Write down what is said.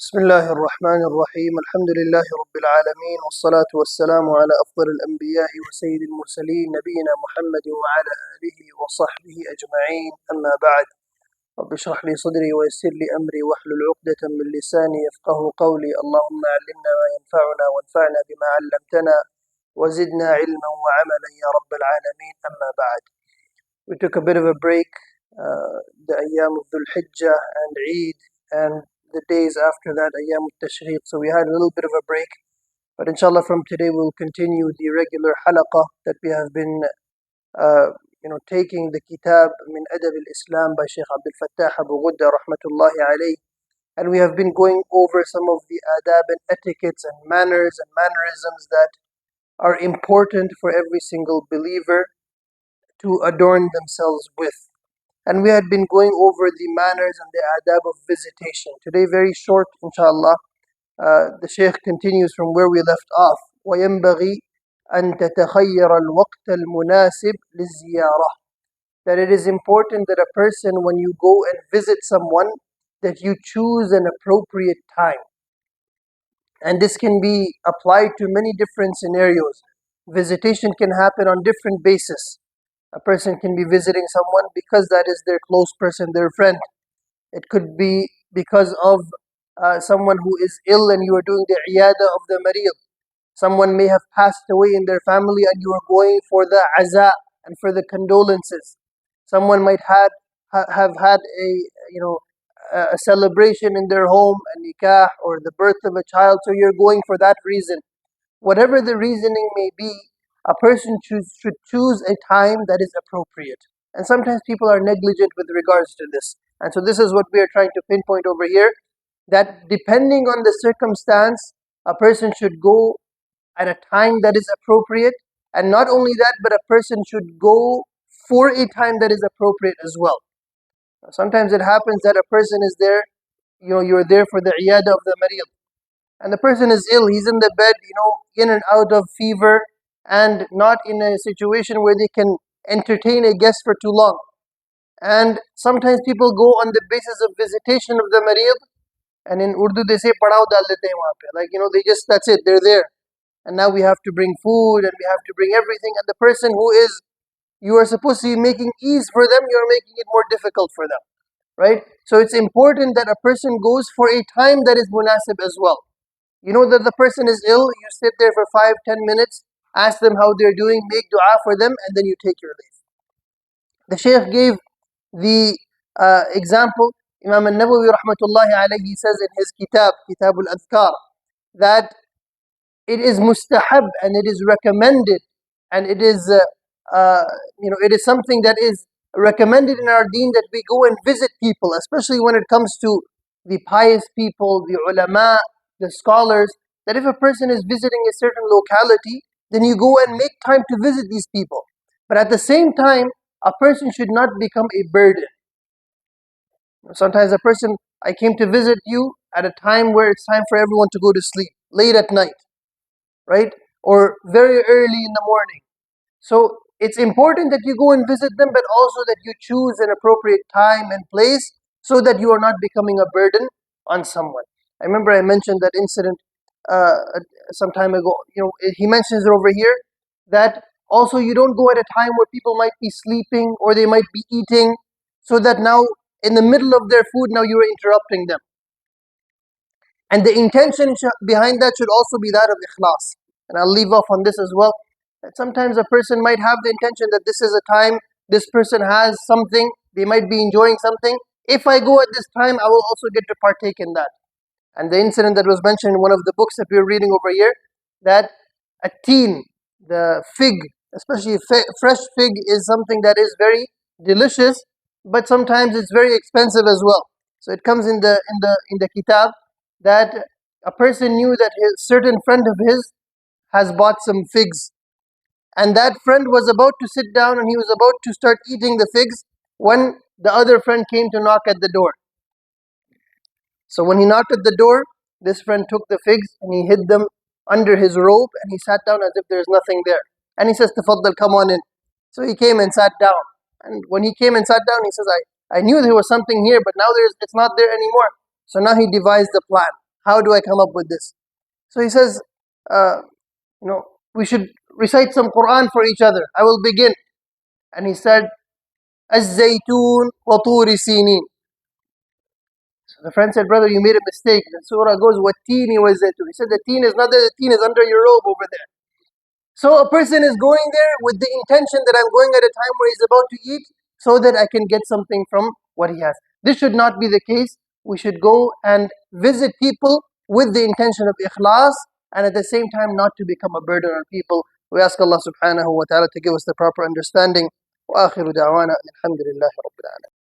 بسم الله الرحمن الرحيم الحمد لله رب العالمين والصلاة والسلام على أفضل الأنبياء وسيد المرسلين نبينا محمد وعلى آله وصحبه أجمعين أما بعد رب اشرح لي صدري ويسر لي أمري واحلل عقدة من لساني يفقه قولي اللهم علمنا ما ينفعنا وانفعنا بما علمتنا وزدنا علما وعملا يا رب العالمين أما بعد. We took a bit of a break, the Ayyam of Dhul Hijjah and Eid and the days after that, Ayyam al-Tashriq. So we had a little bit of a break. But inshallah from today we'll continue the regular halaqah that we have been taking the kitab min Adab al-Islam by Shaykh Abdul Fattah Abu Ghudda rahmatullahi alayh. And we have been going over some of the adab and etiquettes and manners and mannerisms that are important for every single believer to adorn themselves with. And we had been going over the manners and the adab of visitation. Today, very short, inshallah, the Shaykh continues from where we left off. وَيَنْبَغِي أَن تَتَخَيَّرَ الْوَقْتَ الْمُنَاسِبِ لِلزِّيَارَةِ. That it is important that a person, when you go and visit someone, that you choose an appropriate time. And this can be applied to many different scenarios. Visitation can happen on different bases. A person can be visiting someone because that is their close person, their friend. It could be because of someone who is ill and you are doing the iyada of the marid. Someone may have passed away in their family and you are going for the aza and for the condolences. Someone might have had a celebration in their home, a nikah or the birth of a child, so you're going for that reason. Whatever the reasoning may be, a person should choose a time that is appropriate. And sometimes people are negligent with regards to this. And so this is what we are trying to pinpoint over here, that depending on the circumstance, a person should go at a time that is appropriate. And not only that, but a person should go for a time that is appropriate as well. Sometimes it happens that a person is there, you're there for the iyada of the marid. And the person is ill, he's in the bed, in and out of fever, and not in a situation where they can entertain a guest for too long. And sometimes people go on the basis of visitation of the marid, and in Urdu they say padao dal dete hain wahan pe, like they just, that's it, they're there. And now we have to bring food and we have to bring everything, and the person who is, you are supposed to be making ease for them, you're making it more difficult for them, right? So it's important that a person goes for a time that is munasib as well. You know that the person is ill, you sit there for 5-10 minutes, ask them how they're doing, make dua for them, and then you take your leave. The Shaykh gave the example. Imam al-Nawawi rahmatullahi alayhi says in his kitab al-Adhkar, that it is mustahab and it is recommended, and it is it is something that is recommended in our deen, that we go and visit people, especially when it comes to the pious people, the ulama, the scholars, that if a person is visiting a certain locality, then you go and make time to visit these people. But at the same time, a person should not become a burden. Sometimes a person, I came to visit you at a time where it's time for everyone to go to sleep, late at night, right? Or very early in the morning. So it's important that you go and visit them, but also that you choose an appropriate time and place so that you are not becoming a burden on someone. I remember I mentioned that incident some time ago. He mentions it over here, that also you don't go at a time where people might be sleeping or they might be eating, so that now in the middle of their food, now you are interrupting them. And the intention behind that should also be that of ikhlas. And I'll leave off on this as well. That sometimes a person might have the intention that this is a time, this person has something, they might be enjoying something. If I go at this time, I will also get to partake in that. And the incident that was mentioned in one of the books that we were reading over here, that a teen, the fig, especially fresh fig, is something that is very delicious, but sometimes it's very expensive as well. So it comes in the kitab that a person knew that his certain friend of his has bought some figs, and that friend was about to sit down and he was about to start eating the figs when the other friend came to knock at the door. So when he knocked at the door, this friend took the figs and he hid them under his robe, and he sat down as if there's nothing there. And he says, "Tafaddal, come on in." So he came and sat down. And when he came and sat down, he says, I knew there was something here, but now it's not there anymore. So now he devised the plan. how do I come up with this? So he says, we should recite some Quran for each other. I will begin. And he said, الزيتون وطور سينين. So the friend said, brother, you made a mistake. The surah goes, وَالتِّينِ وَالزَّيْتُونِ. He said, the teen is not there, the teen is under your robe over there. So a person is going there with the intention that I'm going at a time where he's about to eat so that I can get something from what he has. This should not be the case. We should go and visit people with the intention of ikhlas and at the same time not to become a burden on people. We ask Allah subhanahu wa ta'ala to give us the proper understanding. وآخر دعوانا الحمد لله رب العالمين.